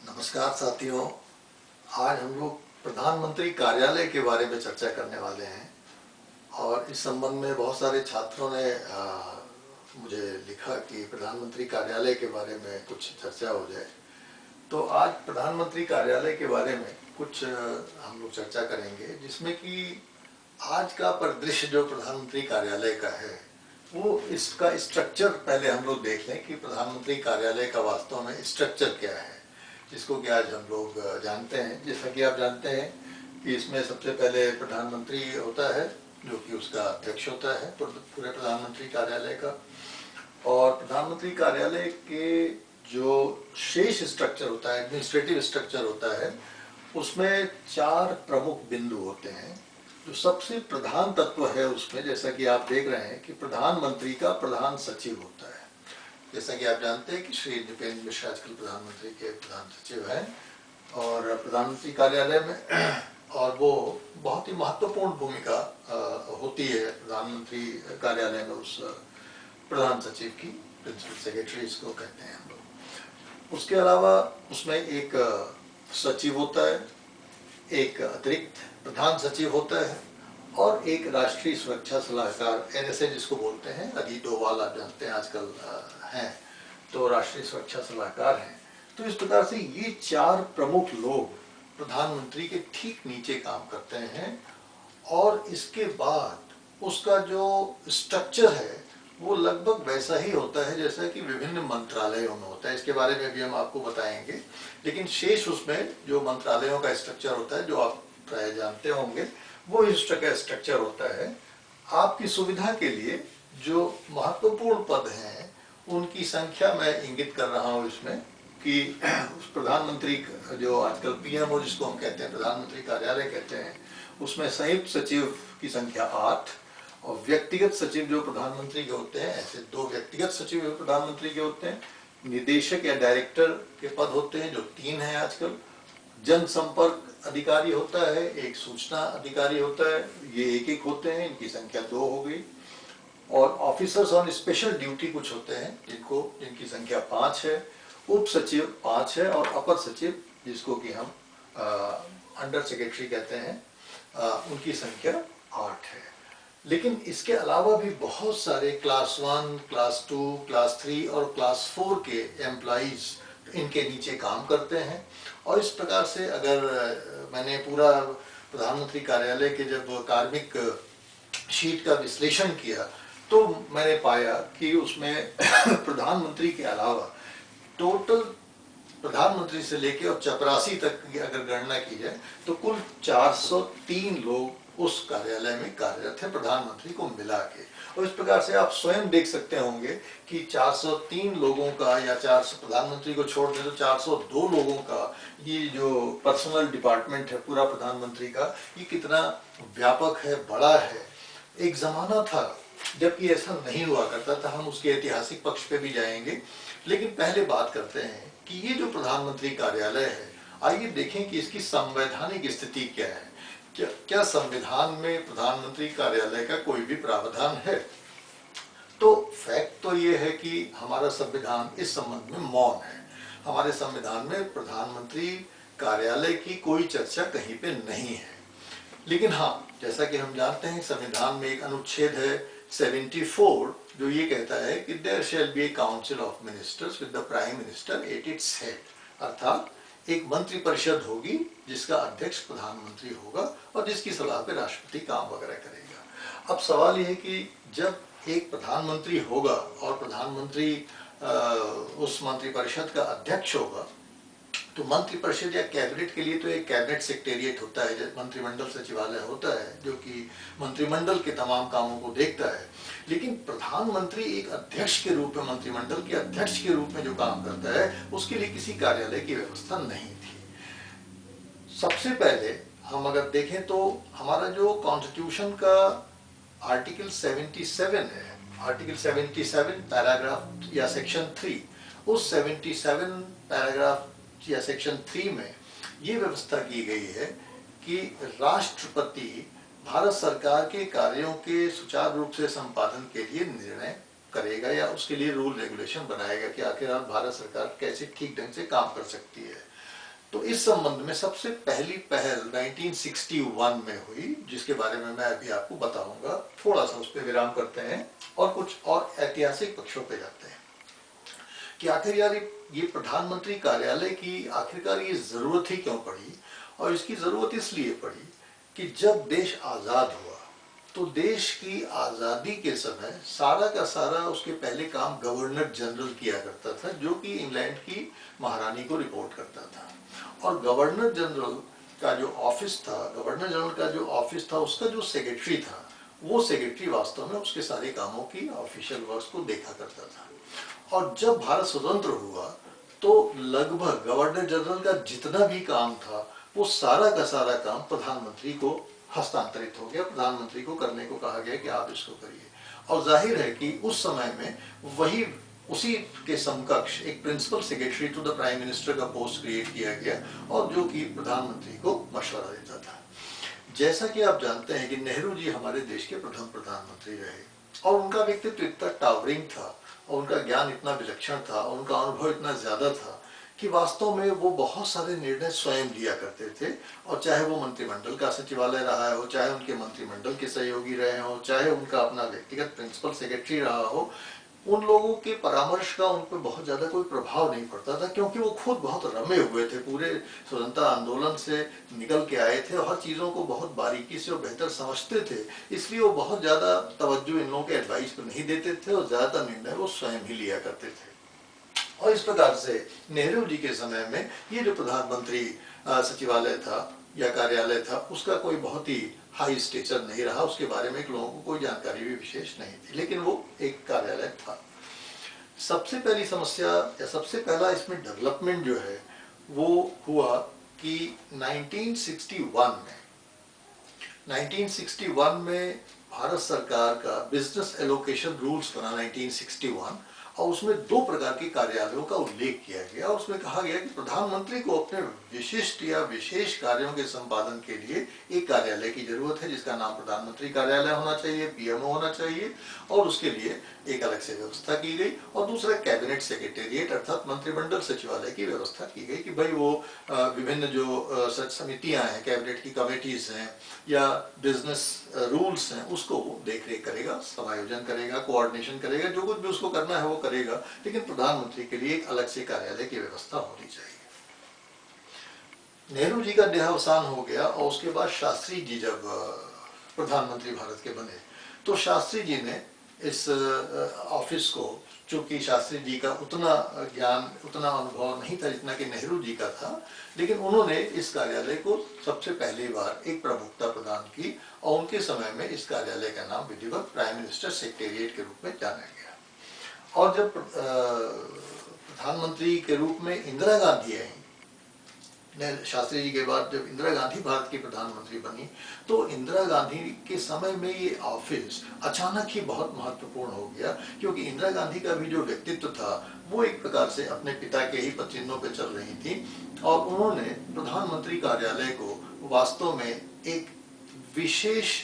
नमस्कार साथियों। आज हम लोग प्रधानमंत्री कार्यालय के बारे में चर्चा करने वाले हैं और इस संबंध में बहुत सारे छात्रों ने मुझे लिखा कि प्रधानमंत्री कार्यालय के बारे में कुछ चर्चा हो जाए। तो आज प्रधानमंत्री कार्यालय के बारे में कुछ हम लोग चर्चा करेंगे, जिसमें कि आज का परिदृश्य जो प्रधानमंत्री कार्यालय का है वो इसका स्ट्रक्चर पहले हम लोग देख लें कि प्रधानमंत्री कार्यालय का वास्तव में स्ट्रक्चर क्या है, जिसको कि आज हम लोग जानते हैं। जैसा कि आप जानते हैं कि इसमें सबसे पहले प्रधानमंत्री होता है, जो कि उसका अध्यक्ष होता है पूरे प्रधानमंत्री कार्यालय का। और प्रधानमंत्री कार्यालय के जो शेष स्ट्रक्चर होता है, एडमिनिस्ट्रेटिव स्ट्रक्चर होता है, उसमें 4 प्रमुख बिंदु होते हैं। जो सबसे प्रधान तत्व है उसमें, जैसा कि आप देख रहे हैं कि प्रधानमंत्री का प्रधान सचिव होता है। जैसा कि आप जानते हैं कि श्री नृपेंद्र मिश्रा आजकल प्रधानमंत्री के प्रधान सचिव हैं और प्रधानमंत्री कार्यालय में और वो बहुत ही महत्वपूर्ण भूमिका होती है प्रधानमंत्री कार्यालय में उस प्रधान सचिव की, प्रिंसिपल सेक्रेटरी इसको कहते हैं हम लोग। उसके अलावा उसमें एक सचिव होता है, एक अतिरिक्त प्रधान सचिव होता है और एक राष्ट्रीय सुरक्षा सलाहकार, NSA जिसको बोलते हैं, अजीत डोभाल आप जानते हैं आजकल हैं, तो राष्ट्रीय सुरक्षा सलाहकार हैं। तो इस प्रकार से ये 4 प्रमुख लोग प्रधानमंत्री के ठीक नीचे काम करते हैं। और इसके बाद उसका जो स्ट्रक्चर है वो लगभग वैसा ही होता है जैसा कि विभिन्न मंत्रालयों में होता है। इसके बारे में भी हम आपको बताएंगे, लेकिन शेष उसमें जो मंत्रालयों का स्ट्रक्चर होता है, जो आप प्राय जानते होंगे, वो इस का स्ट्रक्चर होता है। आपकी सुविधा के लिए जो महत्वपूर्ण पद हैं उनकी संख्या मैं इंगित कर रहा हूँ इसमें कि उस प्रधानमंत्री जो आजकल PMO जिसको हम कहते हैं, प्रधानमंत्री कार्यालय कहते हैं, उसमें संयुक्त सचिव की संख्या 8 और व्यक्तिगत सचिव जो प्रधानमंत्री के होते हैं, ऐसे 2 व्यक्तिगत सचिव प्रधानमंत्री के होते हैं। निदेशक या डायरेक्टर के पद होते हैं जो 3 हैं आजकल। जनसंपर्क अधिकारी होता है, एक सूचना अधिकारी होता है, ये एक होते हैं, इनकी संख्या 2 हो गई। और ऑफिसर्स ऑन स्पेशल ड्यूटी कुछ होते हैं जिनकी संख्या 5 है। उप सचिव 5 है और अपर सचिव जिसको कि हम अंडर सेक्रेटरी कहते हैं, उनकी संख्या 8 है। लेकिन इसके अलावा भी बहुत सारे क्लास 1, क्लास 2, क्लास 3 और क्लास 4 के एम्प्लॉइज इनके नीचे काम करते हैं। और इस प्रकार से अगर मैंने पूरा प्रधानमंत्री कार्यालय के जब कार्मिक शीट का विश्लेषण किया तो मैंने पाया कि उसमें प्रधानमंत्री के अलावा टोटल प्रधानमंत्री से लेकर और चपरासी तक की अगर गणना की जाए तो कुल 403 लोग उस कार्यालय में कार्यरत है, प्रधानमंत्री को मिला के। और इस प्रकार से आप स्वयं देख सकते होंगे कि 403 लोगों का या 400 प्रधानमंत्री को छोड़ दें तो 402 लोगों का ये जो पर्सनल डिपार्टमेंट है पूरा प्रधानमंत्री का, ये कितना व्यापक है, बड़ा है। एक जमाना था जबकि ऐसा नहीं हुआ करता था, हम उसके ऐतिहासिक पक्ष पे भी जाएंगे। लेकिन पहले बात करते हैं कि ये जो प्रधानमंत्री कार्यालय है, आइए देखें कि इसकी संवैधानिक स्थिति क्या है। क्या संविधान में प्रधानमंत्री कार्यालय का कोई भी प्रावधान है? तो फैक्ट तो ये है कि हमारा संविधान इस संबंध में मौन है। हमारे संविधान में प्रधानमंत्री कार्यालय की कोई चर्चा कहीं पे नहीं है। लेकिन हाँ, जैसा कि हम जानते हैं संविधान में एक अनुच्छेद है 74 जो ये कहता है कि there shall be a council of ministers with the prime minister at its head, अर्थात एक मंत्री परिषद होगी जिसका अध्यक्ष प्रधानमंत्री होगा और जिसकी सलाह पे राष्ट्रपति काम वगैरह करेगा। अब सवाल ये है कि जब एक प्रधानमंत्री होगा और प्रधानमंत्री उस मंत्री परिषद का अध्यक्ष होगा, तो मंत्री परिषद या कैबिनेट के लिए तो एक कैबिनेट सेक्रेटेरिएट होता है, मंत्रिमंडल सचिवालय होता है जो कि मंत्रिमंडल के तमाम कामों को देखता है। लेकिन प्रधानमंत्री एक अध्यक्ष के रूप में, मंत्रिमंडल के अध्यक्ष के रूप में जो काम करता है, उसके लिए किसी कार्यालय की व्यवस्था नहीं थी। सबसे पहले हम अगर देखें तो हमारा जो कॉन्स्टिट्यूशन का आर्टिकल 77 है, आर्टिकल 77 पैराग्राफ या सेक्शन 3, उस 77 पैराग्राफ या सेक्शन 3 में ये व्यवस्था की गई है कि राष्ट्रपति भारत सरकार के कार्यों के सुचारू रूप से संपादन के लिए निर्णय करेगा या उसके लिए रूल रेगुलेशन बनाएगा कि आखिर भारत सरकार कैसे ठीक ढंग से काम कर सकती है। तो इस संबंध में सबसे पहली पहल 1961 में हुई, जिसके बारे में मैं अभी आपको बताऊंगा। थोड़ा सा उस पर विराम करते हैं और कुछ और ऐतिहासिक पक्षों पे जाते हैं कि आखिर यार ये प्रधानमंत्री कार्यालय की आखिरकार ये जरूरत ही क्यों पड़ी। और इसकी जरूरत इसलिए पड़ी कि जब देश आजाद हुआ तो देश की आजादी के समय सारा का सारा उसके पहले काम गवर्नर जनरल किया करता था, जो कि इंग्लैंड की महारानी को रिपोर्ट करता था। और गवर्नर जनरल का जो ऑफिस था, गवर्नर जनरल का जो ऑफिस था, उसका जो सेक्रेटरी था, वो सेक्रेटरी वास्तव में उसके सारे कामों की ऑफिशियल वर्क्स को देखा करता था। और जब भारत स्वतंत्र हुआ तो लगभग गवर्नर जनरल का जितना भी काम था वो सारा का सारा काम प्रधानमंत्री को हस्तांतरित हो गया, प्रधानमंत्री को करने को कहा गया कि आप इसको करिए। और जाहिर है कि उस समय में वही उसी के समकक्ष एक principal secretary to the prime minister का पोस्ट क्रिएट किया गया, और जो कि प्रधानमंत्री को मशवरा देता था। जैसा कि आप जानते हैं कि नेहरू जी हमारे देश के प्रथम प्रधानमंत्री रहे, और उनका व्यक्तित्व इतना टावरिंग था और उनका ज्ञान इतना विलक्षण था और उनका अनुभव इतना ज्यादा था कि वास्तव में वो बहुत सारे निर्णय स्वयं लिया करते थे। और चाहे वो मंत्रिमंडल का सचिवालय रहा हो, चाहे उनके मंत्रिमंडल के सहयोगी रहे हो, चाहे उनका अपना व्यक्तिगत प्रिंसिपल सेक्रेटरी रहा हो, उन लोगों के परामर्श का उन पर बहुत ज्यादा कोई प्रभाव नहीं पड़ता था, क्योंकि वो खुद बहुत रमे हुए थे, पूरे स्वतंत्रता आंदोलन से निकल के आए थे और हर चीजों को बहुत बारीकी से और बेहतर समझते थे। इसलिए वो बहुत ज्यादा तवज्जो इन लोगों के एडवाइस पर नहीं देते थे और ज्यादातर निर्णय वो स्वयं ही लिया करते थे। और इस प्रकार से नेहरू जी के समय में ये जो प्रधानमंत्री सचिवालय था या कार्यालय था, उसका कोई बहुत ही हाई स्टेचर नहीं रहा, उसके बारे में लोगों को कोई जानकारी भी विशेष नहीं थी, लेकिन वो एक कार्यालय था। सबसे पहली समस्या या सबसे पहला इसमें डेवलपमेंट जो है वो हुआ कि 1961 में भारत सरकार का बिजनेस एलोकेशन रूल्स बना 1961, और उसमें दो प्रकार के कार्यालयों का उल्लेख किया गया। और उसमें कहा गया कि प्रधानमंत्री को अपने विशिष्ट या विशेष कार्यों के संपादन के लिए एक कार्यालय की जरूरत है, जिसका नाम प्रधानमंत्री कार्यालय होना चाहिए, पीएमओ होना चाहिए, और उसके लिए एक अलग से व्यवस्था की गई। और दूसरा कैबिनेट सेक्रेटेरिएट अर्थात मंत्रिमंडल सचिवालय की व्यवस्था की गई कि भाई वो विभिन्न जो समितियां हैं, कैबिनेट की कमेटीज हैं या बिजनेस रूल्स हैं, उसको वो देख रेख करेगा, समायोजन करेगा, कोऑर्डिनेशन करेगा, जो कुछ भी उसको करना है वो करेगा, लेकिन प्रधानमंत्री के लिए एक अलग से कार्यालय की व्यवस्था होनी चाहिए। नेहरू जी का देहावसान हो गया और उसके बाद शास्त्री जी जब प्रधानमंत्री भारत के बने तो शास्त्री जी ने इस ऑफिस को, चूंकि शास्त्री जी का उतना ज्ञान उतना अनुभव नहीं था जितना कि नेहरू जी का था, लेकिन उन्होंने इस कार्यालय को सबसे पहली बार एक प्रमुखता प्रदान की और उनके समय में इस कार्यालय का नाम विधिवत प्राइम मिनिस्टर सेक्रेटेरिएट के रूप में जाना गया। और जब प्रधानमंत्री के रूप में इंदिरा गांधी आई, शास्त्री जी के बाद जब इंदिरा गांधी भारत की प्रधानमंत्री बनी, तो इंदिरा गांधी के समय में ये ऑफिस अचानक ही बहुत महत्वपूर्ण हो गया, क्योंकि इंदिरा गांधी का भी जो व्यक्तित्व था वो एक प्रकार से अपने पिता के ही पदचिह्नों पे चल रही थी, और उन्होंने प्रधानमंत्री कार्यालय को वास्तव में एक विशेष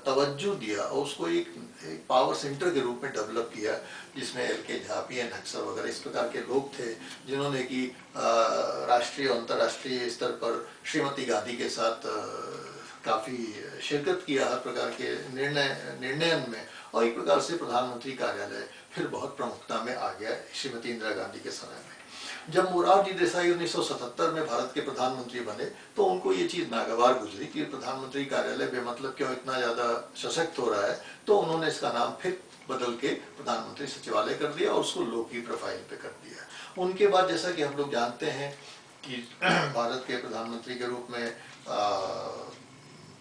तवज्जो दिया और उसको एक पावर सेंटर के रूप में डेवलप किया, जिसमें एल.के. झा, पी.एन. अक्सर वगैरह इस प्रकार के लोग थे, जिन्होंने कि राष्ट्रीय और अंतर्राष्ट्रीय स्तर पर श्रीमती गांधी के साथ काफी शिरकत किया हर प्रकार के निर्णयन में, और एक प्रकार से प्रधानमंत्री कार्यालय फिर बहुत प्रमुखता में आ गया श्रीमती इंदिरा गांधी के समय में। जब मोरारजी देसाई 1977 में भारत के प्रधानमंत्री बने तो उनको ये चीज नागवार गुजरी कि प्रधानमंत्री कार्यालय बेमतलब क्यों इतना ज्यादा सशक्त हो रहा है, तो उन्होंने इसका नाम फिर बदल के प्रधानमंत्री सचिवालय कर दिया और उसको लो की प्रोफाइल पे कर दिया। उनके बाद जैसा कि हम लोग जानते हैं कि भारत के प्रधानमंत्री के रूप में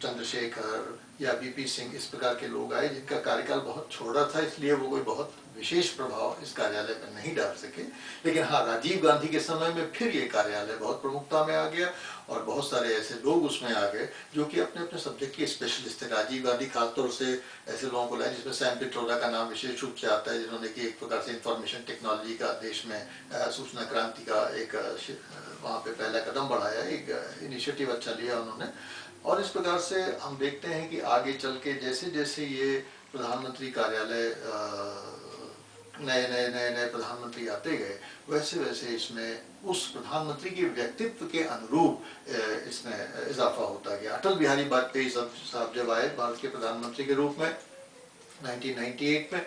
चंद्रशेखर या वीपी सिंह इस प्रकार के लोग आए, जिनका कार्यकाल बहुत छोटा था, इसलिए वो कोई बहुत विशेष प्रभाव इस कार्यालय पर नहीं डाल सके। लेकिन हाँ, राजीव गांधी के समय में फिर ये कार्यालय बहुत प्रमुखता में आ गया और बहुत सारे ऐसे लोग उसमें आ गए जो कि अपने अपने सब्जेक्ट के स्पेशलिस्ट थे। राजीव गांधी खासतौर से ऐसे लोगों को लाए जिसमें सैम पिट्रोडा का नाम विशेष रूप से आता है, जिन्होंने कि एक प्रकार से इंफॉर्मेशन टेक्नोलॉजी का देश में सूचना क्रांति का एक वहाँ पे पहला कदम बढ़ाया, एक इनिशिएटिव अच्छा लिया उन्होंने। और इस प्रकार से हम देखते हैं कि आगे चल के जैसे जैसे ये प्रधानमंत्री कार्यालय नए प्रधानमंत्री आते गए, वैसे वैसे इसमें उस प्रधानमंत्री के व्यक्तित्व के अनुरूप इसमें इजाफा होता गया। अटल बिहारी वाजपेयी साहब जब आए भारत के प्रधानमंत्री के रूप में 1998 में,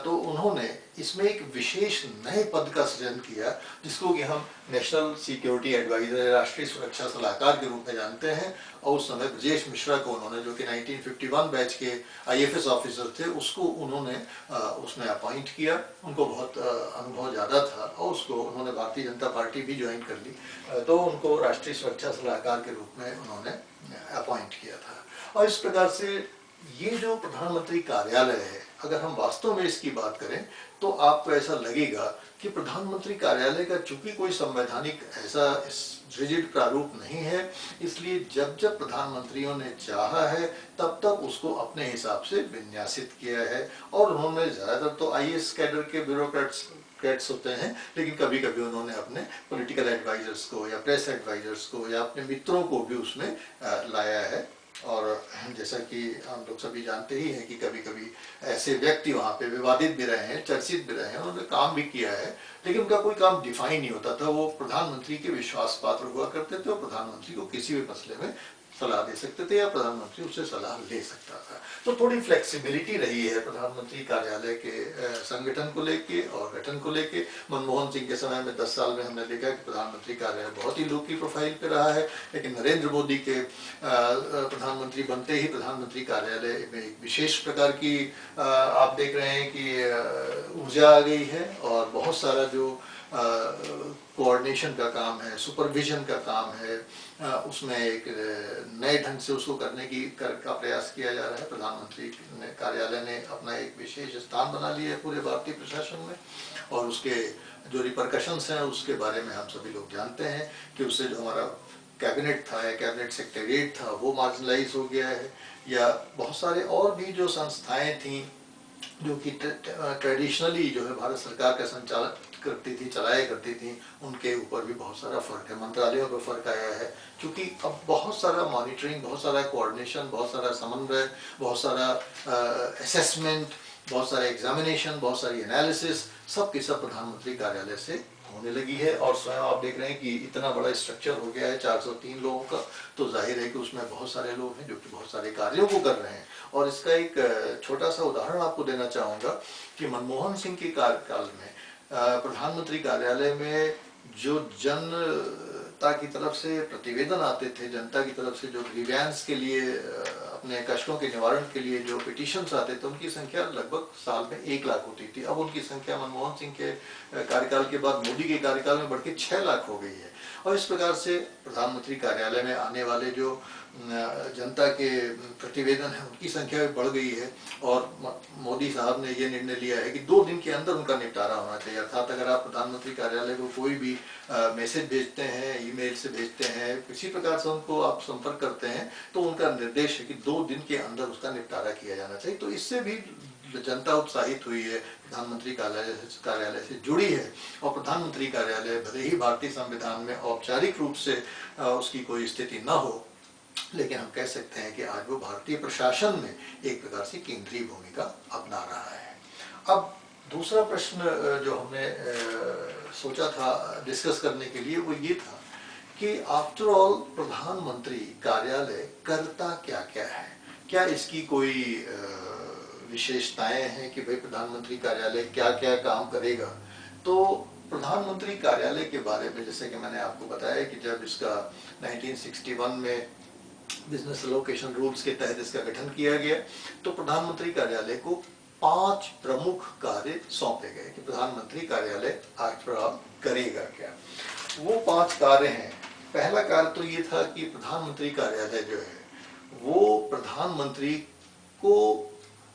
तो उन्होंने इसमें एक विशेष नए पद का सृजन किया, जिसको कि हम नेशनल सिक्योरिटी एडवाइजर, राष्ट्रीय सुरक्षा सलाहकार के रूप में जानते हैं। और उस समय ब्रजेश मिश्रा को उन्होंने, जो कि 1951 बैच के IFS ऑफिसर थे, उसको उन्होंने उसमें अपॉइंट किया। उनको बहुत अनुभव ज़्यादा था और उसको उन्होंने भारतीय जनता पार्टी भी ज्वाइन कर ली, तो उनको राष्ट्रीय सुरक्षा सलाहकार के रूप में उन्होंने अपॉइंट किया था। और इस प्रकार से ये जो प्रधानमंत्री कार्यालय है, अगर हम वास्तव में इसकी बात करें तो आपको ऐसा लगेगा कि प्रधानमंत्री कार्यालय का चूंकि कोई संवैधानिक ऐसा रिजिड प्रारूप नहीं है, इसलिए जब जब प्रधानमंत्रियों ने चाहा है तब तब उसको अपने हिसाब से विन्यासित किया है। और उन्होंने ज़्यादातर तो IAS कैडर के ब्यूरोक्रेट्स होते हैं, लेकिन कभी कभी उन्होंने अपने पॉलिटिकल एडवाइजर्स को या प्रेस एडवाइजर्स को या अपने मित्रों को भी उसमें लाया है। और जैसा कि हम लोग सभी जानते ही हैं कि कभी कभी ऐसे व्यक्ति वहाँ पे विवादित भी रहे हैं, चर्चित भी रहे हैं, उन्होंने काम भी किया है, लेकिन उनका कोई काम डिफाइन नहीं होता था। वो प्रधानमंत्री के विश्वास पात्र हुआ करते थे और प्रधानमंत्री को किसी भी मसले में सलाह दे सकते थे या प्रधानमंत्री उससे सलाह ले सकता था। तो थोड़ी फ्लेक्सिबिलिटी रही है प्रधानमंत्री कार्यालय के संगठन को लेके और गठन को लेके। मनमोहन सिंह के समय में 10 साल में हमने देखा कि प्रधानमंत्री कार्यालय बहुत ही लो की प्रोफाइल पे रहा है, लेकिन नरेंद्र मोदी के प्रधानमंत्री बनते ही प्रधानमंत्री कार्यालय में एक विशेष प्रकार की आप देख रहे हैं कि ऊर्जा आ गई है और बहुत सारा जो कोऑर्डिनेशन का काम है, सुपरविजन का काम है, उसमें एक नए ढंग से उसको करने का प्रयास किया जा रहा है। प्रधानमंत्री कार्यालय ने अपना एक विशेष स्थान बना लिया है पूरे भारतीय प्रशासन में, और उसके जो रिपरकशंस हैं उसके बारे में हम सभी लोग जानते हैं कि उससे जो हमारा कैबिनेट था या कैबिनेट सेक्रेटरीट था वो मार्जिनलाइज हो गया है, या बहुत सारे और भी जो संस्थाएं थीं जो कि ट्रेडिशनली जो है भारत सरकार का संचालन करती थी, चलाया करती थी, उनके ऊपर भी बहुत सारा फर्क है। मंत्रालयों पर फर्क आया है, क्योंकि अब बहुत सारा मॉनिटरिंग, बहुत सारा कोऑर्डिनेशन, बहुत सारा समन्वय, बहुत सारा असेसमेंट, बहुत सारा एग्जामिनेशन, बहुत सारी एनालिसिस, सब के सब प्रधानमंत्री कार्यालय से होने लगी है। और स्वयं आप देख रहे हैं कि इतना बड़ा स्ट्रक्चर हो गया है 403 लोगों का, तो जाहिर है कि उसमें बहुत सारे लोग हैं जो कि बहुत सारे कार्यों को कर रहे हैं। और इसका एक छोटा सा उदाहरण आपको देना चाहूँगा कि मनमोहन सिंह के कार्यकाल में प्रधानमंत्री कार्यालय में जो जनता की तरफ से प्रतिवेदन आते थे, जनता की तरफ से जो ग्रीवेंस के लिए अपने कष्टों के निवारण के लिए जो पिटिशंस आते थे, उनकी संख्या लगभग साल में 1 लाख होती थी। अब उनकी संख्या मनमोहन सिंह के कार्यकाल के बाद मोदी के कार्यकाल में बढ़ के 6 लाख हो गई है। और इस प्रकार से प्रधानमंत्री कार्यालय में आने वाले जो जनता के प्रतिवेदन है उनकी संख्या भी बढ़ गई है। और मोदी साहब ने ये निर्णय लिया है कि 2 दिन के अंदर उनका निपटारा होना चाहिए। अर्थात अगर आप प्रधानमंत्री कार्यालय को कोई भी मैसेज भेजते हैं, ईमेल से भेजते हैं, किसी प्रकार से उनको आप संपर्क करते हैं, तो उनका निर्देश है कि 2 दिन के अंदर उसका निपटारा किया जाना चाहिए। तो इससे भी जनता उत्साहित हुई है, प्रधानमंत्री कार्यालय से जुड़ी है। और प्रधानमंत्री कार्यालय भले ही भारतीय संविधान में औपचारिक रूप से उसकी कोई स्थिति न हो, लेकिन हम कह सकते हैं कि आज वो भारतीय प्रशासन में एक प्रकार से केंद्रीय भूमिका अपना रहा है। अब दूसरा प्रश्न जो हमने सोचा था डिस्कस करने के लिए वो ये था कि आफ्टर ऑल प्रधानमंत्री कार्यालय करता क्या क्या है, क्या इसकी कोई विशेषताएं हैं कि भाई प्रधानमंत्री कार्यालय क्या क्या काम करेगा। तो प्रधानमंत्री कार्यालय के बारे में जैसे कि मैंने आपको बताया कि जब इसका 1961 में बिजनेस एलोकेशन रूल्स के तहत इसका गठन किया गया, तो प्रधानमंत्री कार्यालय को 5 प्रमुख कार्य सौंपे गए कि प्रधानमंत्री कार्यालय आफ्टर ऑल करेगा क्या। वो 5 कार्य हैं। पहला कार्य तो ये था कि प्रधानमंत्री कार्यालय जो है वो प्रधानमंत्री को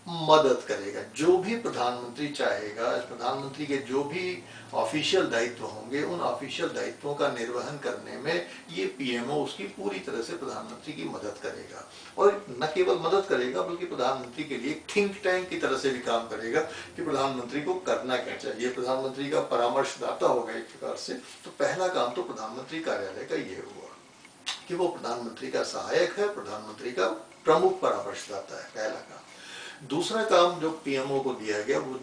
मदद करेगा। जो भी प्रधानमंत्री चाहेगा, प्रधानमंत्री के जो भी ऑफिशियल दायित्व होंगे, उन ऑफिशियल दायित्वों का निर्वहन करने में ये पीएमओ उसकी पूरी तरह से प्रधानमंत्री की मदद करेगा। और न केवल मदद करेगा बल्कि प्रधानमंत्री के लिए थिंक टैंक की तरह से भी काम करेगा कि प्रधानमंत्री को करना क्या चाहिए, प्रधानमंत्री का परामर्शदाता होगा एक प्रकार से। तो पहला काम तो प्रधानमंत्री कार्यालय का ये हुआ कि वो प्रधानमंत्री का सहायक है, प्रधानमंत्री का प्रमुख परामर्शदाता है, पहला काम। दूसरा काम जो पीएमओ को दिया गया वो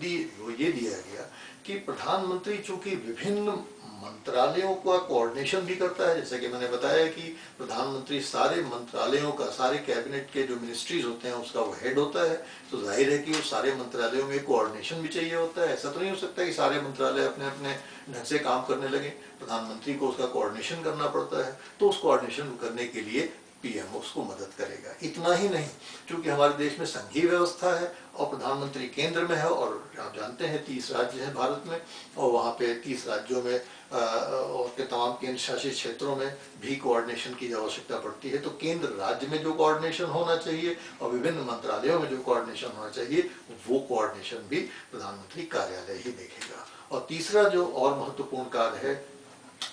ये दिया गया कि प्रधानमंत्री चूंकि विभिन्न मंत्रालयों का कोऑर्डिनेशन भी करता है, जैसे कि मैंने बताया कि प्रधानमंत्री सारे मंत्रालयों का, सारे कैबिनेट के जो मिनिस्ट्रीज होते हैं उसका वो हेड होता है, तो जाहिर है कि उस सारे मंत्रालयों में कोऑर्डिनेशन भी चाहिए होता है। ऐसा तो नहीं हो सकता कि सारे मंत्रालय अपने अपने ढंग से काम करने लगे, प्रधानमंत्री को उसका कोऑर्डिनेशन करना पड़ता है। तो उस कोऑर्डिनेशन करने के लिए पीएमओ उसको मदद करेगा। इतना ही नहीं, क्योंकि हमारे देश में संघीय व्यवस्था है और प्रधानमंत्री केंद्र में है, और आप जानते हैं 30 राज्य हैं भारत में, और वहाँ पे 30 राज्यों में और के तमाम केंद्र शासित क्षेत्रों में भी कोऑर्डिनेशन की आवश्यकता पड़ती है। तो केंद्र राज्य में जो कोऑर्डिनेशन होना चाहिए और विभिन्न मंत्रालयों में जो कोऑर्डिनेशन होना चाहिए, वो कोऑर्डिनेशन भी प्रधानमंत्री कार्यालय ही देखेगा। और तीसरा जो और महत्वपूर्ण कार्य है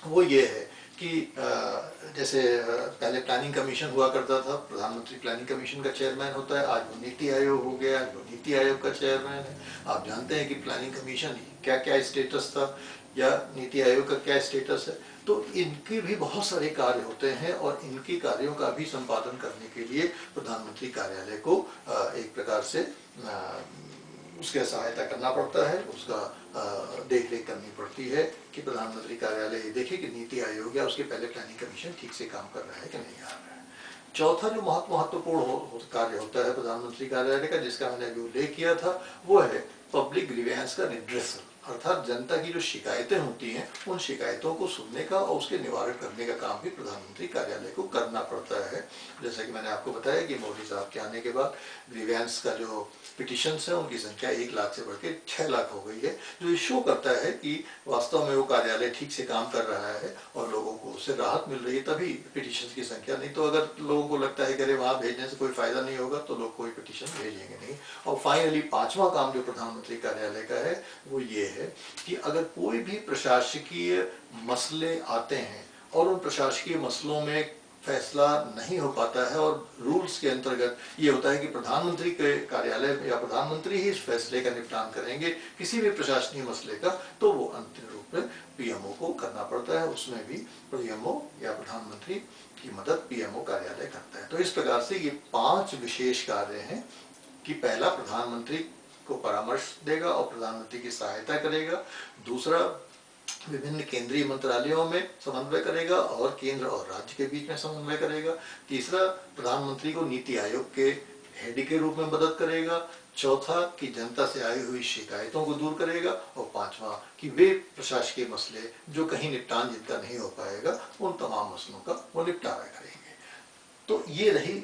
वो ये है कि जैसे पहले प्लानिंग कमीशन हुआ करता था, प्रधानमंत्री प्लानिंग कमीशन का चेयरमैन होता है, आज वो नीति आयोग हो गया, जो नीति आयोग का चेयरमैन है। आप जानते हैं कि प्लानिंग कमीशन क्या क्या स्टेटस था या नीति आयोग का क्या स्टेटस है। तो इनके भी बहुत सारे कार्य होते हैं और इनके कार्यों का भी संपादन करने के लिए प्रधानमंत्री कार्यालय को एक प्रकार से उसके सहायता करना पड़ता है, उसका देख रेख करनी पड़ती है कि प्रधानमंत्री कार्यालय ये देखे कि नीति आयोग या उसके पहले प्लानिंग कमीशन ठीक से काम कर रहा है कि नहीं कर रहा है। चौथा जो महत्वपूर्ण कार्य होता है प्रधानमंत्री कार्यालय का, जिसका मैंने अभी उल्लेख किया था, वो है पब्लिक ग्रीवेंस का रिड्रेसल, अर्थात जनता की जो शिकायतें होती हैं उन शिकायतों को सुनने का और उसके निवारण करने का काम भी प्रधानमंत्री कार्यालय को करना पड़ता है। जैसा कि मैंने आपको बताया कि मोदी साहब के आने के बाद ग्रीवेंस का जो पिटिशंस है उनकी संख्या 1 लाख से बढ़ के 6 लाख हो गई है, जो ये शो करता है कि वास्तव में वो कार्यालय ठीक से काम कर रहा है और लोगों को उससे राहत मिल रही है, तभी पिटिशन की संख्या। नहीं तो अगर लोगों को लगता है कि अरे वहाँ भेजने से कोई फायदा नहीं होगा तो लोग कोई पिटिशन भेजेंगे नहीं। और फाइनली पांचवा काम जो प्रधानमंत्री कार्यालय का है वो ये है कि अगर कोई भी प्रशासकीय मसले आते हैं और उन प्रशासकीय मसलों में फैसला नहीं हो पाता है और रूल्स के अंतर्गत ये होता है कि प्रधानमंत्री के कार्यालय या प्रधानमंत्री ही इस फैसले का निपटान करेंगे किसी भी प्रशासनिक मसले का, तो वो अंतिम रूप में पीएमओ को करना पड़ता है। उसमें भी पीएमओ या प्रधानमंत्री की मदद पीएमओ कार्यालय करता है। तो इस प्रकार से ये 5 विशेष कार्य हैं कि पहला प्रधानमंत्री को परामर्श देगा और प्रधानमंत्री की सहायता करेगा, दूसरा विभिन्न केंद्रीय मंत्रालयों में समन्वय करेगा और केंद्र और राज्य के बीच में समन्वय करेगा, तीसरा प्रधानमंत्री को नीति आयोग के हेड के रूप में मदद करेगा, चौथा कि जनता से आई हुई शिकायतों को दूर करेगा, और पांचवा कि वे प्रशासकीय मसले जो कहीं निपटान जिनका नहीं हो पाएगा उन तमाम मसलों का वो निपटारा करेंगे। तो ये रही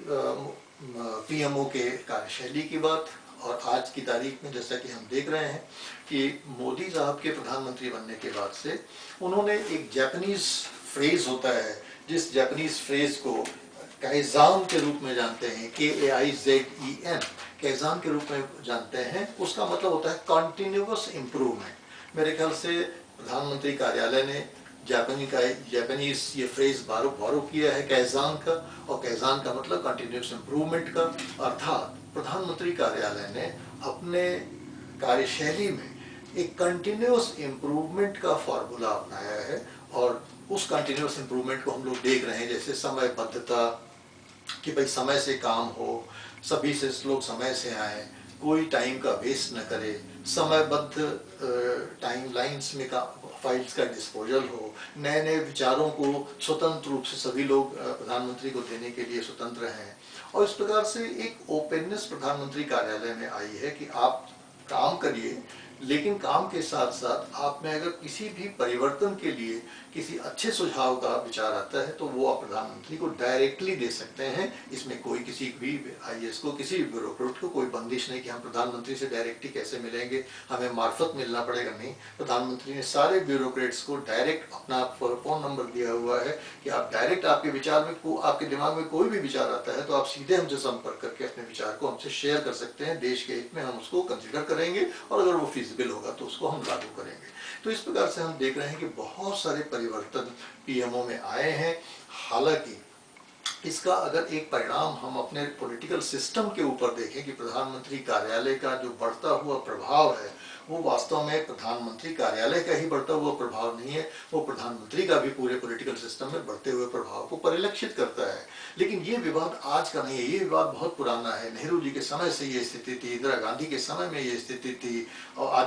पीएमओ के कार्यशैली की बात। और आज की तारीख में जैसा कि हम देख रहे हैं कि मोदी साहब के प्रधानमंत्री बनने के बाद से उन्होंने एक जापानीज फ्रेज होता है, जिस जापानीज फ्रेज को काइज़ान के रूप में जानते हैं, KAIZEN, काइज़ान के रूप में जानते हैं। उसका मतलब होता है कंटिन्यूअस इम्प्रूवमेंट। मेरे ख्याल से प्रधानमंत्री कार्यालय ने जापानीज ये फ्रेज बारो किया है काइज़ान का, और काइज़ान का मतलब कंटिन्यूअस इम्प्रूवमेंट का। अर्थात प्रधानमंत्री कार्यालय ने अपने कार्यशैली में एक कंटिन्यूअस इम्प्रूवमेंट का फॉर्मूला अपनाया है, और उस कंटिन्यूअस इम्प्रूवमेंट को हम लोग देख रहे हैं, जैसे समयबद्धता, कि भाई समय से काम हो, सभी से लोग समय से आए, कोई टाइम का वेस्ट न करे, समयबद्ध टाइमलाइंस में फाइल्स का डिस्पोजल हो, नए नए विचारों को स्वतंत्र रूप से सभी लोग प्रधानमंत्री को देने के लिए स्वतंत्र हैं। और इस प्रकार से एक ओपननेस प्रधानमंत्री कार्यालय में आई है कि आप काम करिए, लेकिन काम के साथ साथ आप में अगर किसी भी परिवर्तन के लिए किसी अच्छे सुझाव का विचार आता है तो वो आप प्रधानमंत्री को डायरेक्टली दे सकते हैं। इसमें कोई किसी भी आईएएस को, किसी भी ब्यूरोक्रेट को कोई बंदिश नहीं कि हम प्रधानमंत्री से डायरेक्टली कैसे मिलेंगे, हमें मार्फत मिलना पड़ेगा। नहीं, प्रधानमंत्री ने सारे ब्यूरोक्रेट्स को डायरेक्ट अपना फ़ोन नंबर दिया हुआ है कि आप डायरेक्ट, आपके विचार में आपके दिमाग में कोई भी विचार आता है तो आप सीधे हमसे संपर्क करके अपने विचार को हमसे शेयर कर सकते हैं। देश के हित में हम उसको कंसिडर करेंगे और अगर वो फिजिबल होगा तो उसको हम लागू करेंगे। तो इस प्रकार से हम देख रहे हैं कि बहुत सारे परिवर्तन पीएमओ में आए हैं। हालांकि इसका अगर एक परिणाम हम अपने पॉलिटिकल सिस्टम के ऊपर देखें कि प्रधानमंत्री कार्यालय का जो बढ़ता हुआ प्रभाव है वो वास्तव में प्रधानमंत्री कार्यालय का ही बढ़ता हुआ प्रभाव नहीं है, वो प्रधानमंत्री का भी पूरे पॉलिटिकल सिस्टम में बढ़ते हुए प्रभाव को परिलक्षित करता है। लेकिन ये विवाद आज का नहीं है, ये विवाद बहुत पुराना है। नेहरू जी के समय से ये स्थिति थी, इंदिरा गांधी के समय में ये स्थिति थी, और आज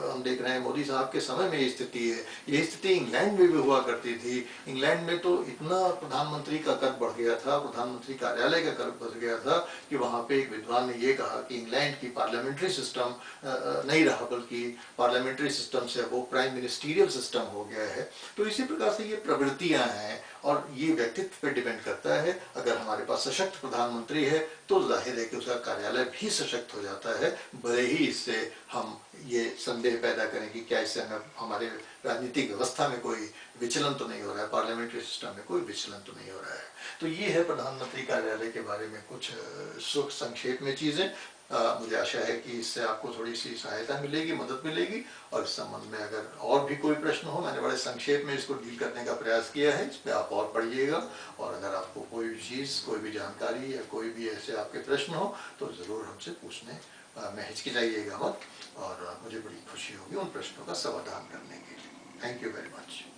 हम देख रहे हैं मोदी साहब के समय में ये स्थिति है। ये स्थिति इंग्लैंड में भी हुआ करती थी। इंग्लैंड में तो इतना प्रधानमंत्री का कद बढ़ गया था, प्रधानमंत्री कार्यालय का कद बढ़ गया था कि वहाँ पे एक विद्वान ने ये कहा कि इंग्लैंड की पार्लियामेंट्री सिस्टम नहीं रहा, बल्कि पार्लियामेंट्री सिस्टम से वो प्राइम मिनिस्टीरियल सिस्टम हो गया है। तो इसी प्रकार से ये प्रवृत्तियां हैं और ये व्यक्तित्व पे डिपेंड करता है। अगर हमारे पास सशक्त प्रधानमंत्री है तो जाहिर है कि उसका कार्यालय भी सशक्त हो जाता है, भले ही इससे हम ये संदेह पैदा करें कि क्या इससे हमारे राजनीतिक व्यवस्था में कोई विचलन तो नहीं हो रहा है, पार्लियामेंट्री सिस्टम में कोई विचलन तो नहीं हो रहा है। तो ये है प्रधानमंत्री कार्यालय के बारे में कुछ संक्षेप में चीज़ें। मुझे आशा है कि इससे आपको थोड़ी सी सहायता मिलेगी, मदद मिलेगी। और इस संबंध में अगर और भी कोई प्रश्न हो, मैंने बड़े संक्षेप में इसको डील करने का प्रयास किया है, इस पर आप और पढ़िएगा। और अगर आपको कोई भी चीज़, कोई भी जानकारी या कोई भी ऐसे आपके प्रश्न हो तो ज़रूर हमसे पूछने में हिचकिचाइएगा मत, और मुझे बड़ी खुशी होगी उन प्रश्नों का समाधान करने के लिए। Thank you very much.